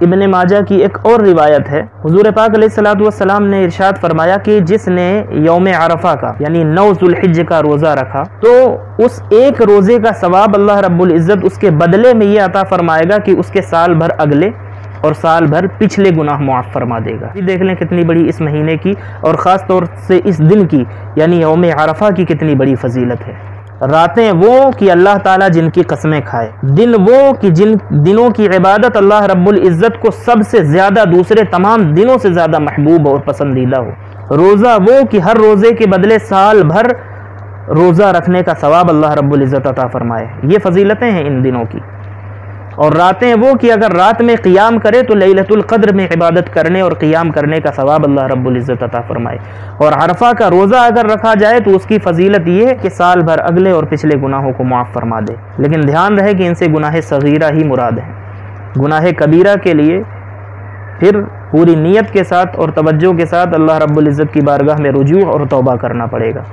ابن ماجہ کی ایک اور روایت ہے، حضور پاک علیہ الصلوۃ والسلام نے ارشاد فرمایا کہ جس نے یوم عرفہ کا یعنی 9 ذوالحجہ کا روزہ رکھا تو اس ایک روزے کا ثواب اللہ رب العزت اس کے بدلے میں یہ عطا فرمائے گا کہ اس کے سال بھر اگلے اور سال بھر پچھلے گناہ معاف فرما دے گا۔ دیکھ لیں کتنی بڑی اس مہینے کی اور خاص طور سے اس دن کی یعنی یوم عرفہ کی کتنی بڑی فضیلت ہے۔ راتیں وہ کہ اللہ تعالیٰ جن کی قسمیں کھائے، دن وہ کہ جن دنوں کی عبادت اللہ رب العزت کو سب سے زیادہ دوسرے تمام دنوں سے زیادہ محبوب اور پسندیدہ ہو، روزہ وہ کہ ہر روزے کے بدلے سال بھر روزہ رکھنے کا ثواب اللہ رب العزت عطا فرمائے۔ یہ فضیلتیں ہیں ان دنوں کی۔ اور راتیں وہ کہ اگر رات میں قیام کرے تو لیلۃ القدر میں عبادت کرنے اور قیام کرنے کا ثواب اللہ رب العزت عطا فرمائے۔ اور عرفہ کا روزہ اگر رکھا جائے تو اس کی فضیلت یہ ہے کہ سال بھر اگلے اور پچھلے گناہوں کو معاف فرما دے۔ لیکن دھیان رہے کہ ان سے گناہ صغیرہ ہی مراد ہیں۔ گناہ کبیرہ کے لیے پھر پوری نیت کے ساتھ اور توجہ کے ساتھ اللہ رب العزت کی بارگاہ میں رجوع اور توبہ کرنا پڑے گا۔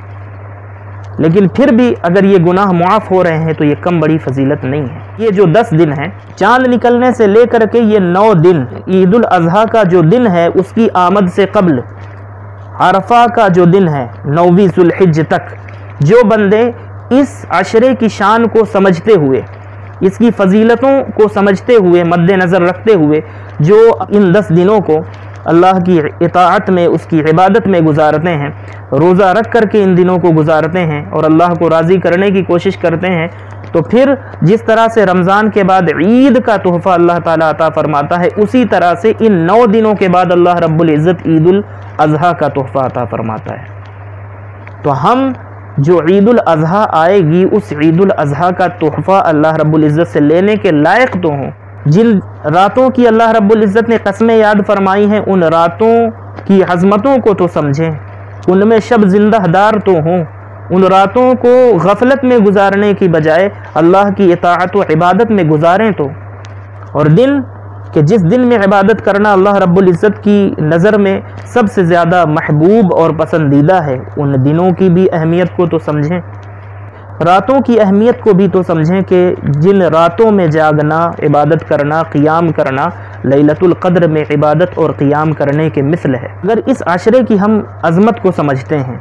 لیکن پھر بھی اگر یہ گناہ معاف ہو رہے ہیں تو یہ کم بڑی فضیلت نہیں ہے۔ یہ جو 10 دن ہیں، چاند نکلنے سے لے کر کے یہ 9 دن، عید الاضحیٰ کا جو دن ہے اس کی آمد سے قبل، عرفہ کا جو دن ہے 9ویں ذوالحجہ تک، جو بندے اس عشرے کی شان کو سمجھتے ہوئے، اس کی فضیلتوں کو سمجھتے ہوئے، مد نظر رکھتے ہوئے جو ان 10 دنوں کو اللہ کی اطاعت میں، اس کی عبادت میں گزارتے ہیں، روزہ رکھ کر کے ان دنوں کو گزارتے ہیں اور اللہ کو راضی کرنے کی کوشش کرتے ہیں، تو پھر جس طرح سے رمضان کے بعد عید کا تحفہ اللہ تعالیٰ عطا فرماتا ہے، اسی طرح سے ان 9 دنوں کے بعد اللہ رب العزت عید الاضحیٰ کا تحفہ عطا فرماتا ہے۔ تو ہم جو عید الاضحیٰ آئے گی اس عید الاضحیٰ کا تحفہ اللہ رب العزت سے لینے کے لائق تو ہوں۔ جن راتوں کی اللہ رب العزت نے قسمیں یاد فرمائی ہیں ان راتوں کی عظمتوں کو تو سمجھیں، ان میں شب زندہ دار تو ہوں، ان راتوں کو غفلت میں گزارنے کی بجائے اللہ کی اطاعت و عبادت میں گزاریں تو۔ اور دن کہ جس دن میں عبادت کرنا اللہ رب العزت کی نظر میں سب سے زیادہ محبوب اور پسندیدہ ہے، ان دنوں کی بھی اہمیت کو تو سمجھیں، راتوں کی اہمیت کو بھی تو سمجھیں کہ جن راتوں میں جاگنا، عبادت کرنا، قیام کرنا لیلۃ القدر میں عبادت اور قیام کرنے کے مثل ہے۔ اگر اس عشرے کی ہم عظمت کو سمجھتے ہیں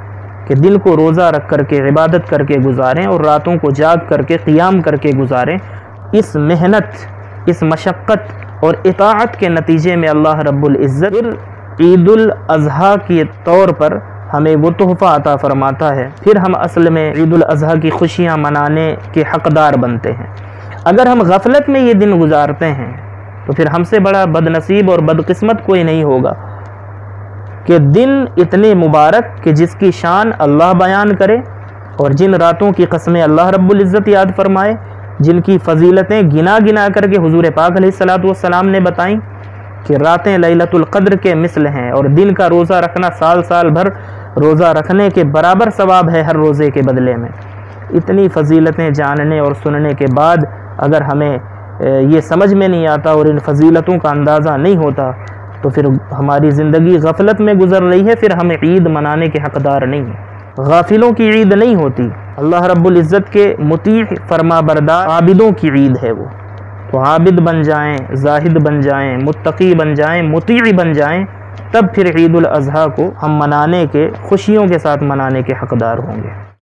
کہ دن کو روزہ رکھ کر کے عبادت کر کے گزاریں اور راتوں کو جاگ کر کے قیام کر کے گزاریں، اس محنت، اس مشقت اور اطاعت کے نتیجے میں اللہ رب العزت عید الاضحیٰ کے طور پر ہمیں وہ تحفہ عطا فرماتا ہے، پھر ہم اصل میں عید الاضحیٰ کی خوشیاں منانے کے حقدار بنتے ہیں۔ اگر ہم غفلت میں یہ دن گزارتے ہیں تو پھر ہم سے بڑا بد نصیب اور بدقسمت کوئی نہیں ہوگا کہ دن اتنے مبارک کہ جس کی شان اللہ بیان کرے اور جن راتوں کی قسمیں اللہ رب العزت یاد فرمائے، جن کی فضیلتیں گنا گنا کر کے حضور پاک علیہ الصلوۃ والسلام نے بتائیں کہ راتیں لیلۃ القدر کے مثل ہیں اور دن کا روزہ رکھنا سال بھر روزہ رکھنے کے برابر ثواب ہے ہر روزے کے بدلے میں۔ اتنی فضیلتیں جاننے اور سننے کے بعد اگر ہمیں یہ سمجھ میں نہیں آتا اور ان فضیلتوں کا اندازہ نہیں ہوتا تو پھر ہماری زندگی غفلت میں گزر رہی ہے، پھر ہمیں عید منانے کے حقدار نہیں ہیں۔ غافلوں کی عید نہیں ہوتی، اللہ رب العزت کے مطیع فرما بردار عابدوں کی عید ہے وہ۔ تو عابد بن جائیں، زاہد بن جائیں، متقی بن جائیں، مطیع بن جائیں، تب پھر عید الاضحیٰ کو ہم منانے کے، خوشیوں کے ساتھ منانے کے حقدار ہوں گے۔